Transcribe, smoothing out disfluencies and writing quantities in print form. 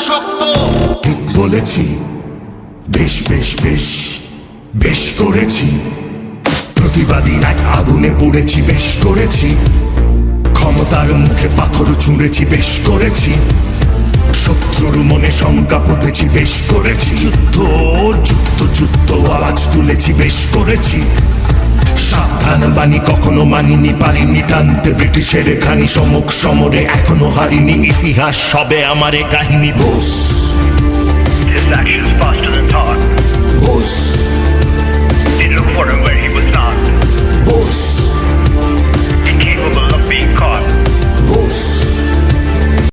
শক্ত। ঠিক বলেছি, বেশ বেশ বেশ বেশ করেছি। প্রতিবাদী এক আগুনে পড়েছি, বেশ করেছি। ক্ষমতার মুখে পাথর ছুঁড়েছি, বেশ করেছি। শত্রুর মনে শঙ্কা পুঁতেছি, বেশ করেছি। যুদ্ধ যুদ্ধ যুদ্ধ আওয়াজ তুলেছি, বেশ করেছি। সাবধান বাণী কখনো মানিনি, পারিনি টানতে ব্রিটিশের খানি। সমুখ সমরে এখনো হারিনি, ইতিহাস সবে আমারে কাহিনী। His actions faster than thought.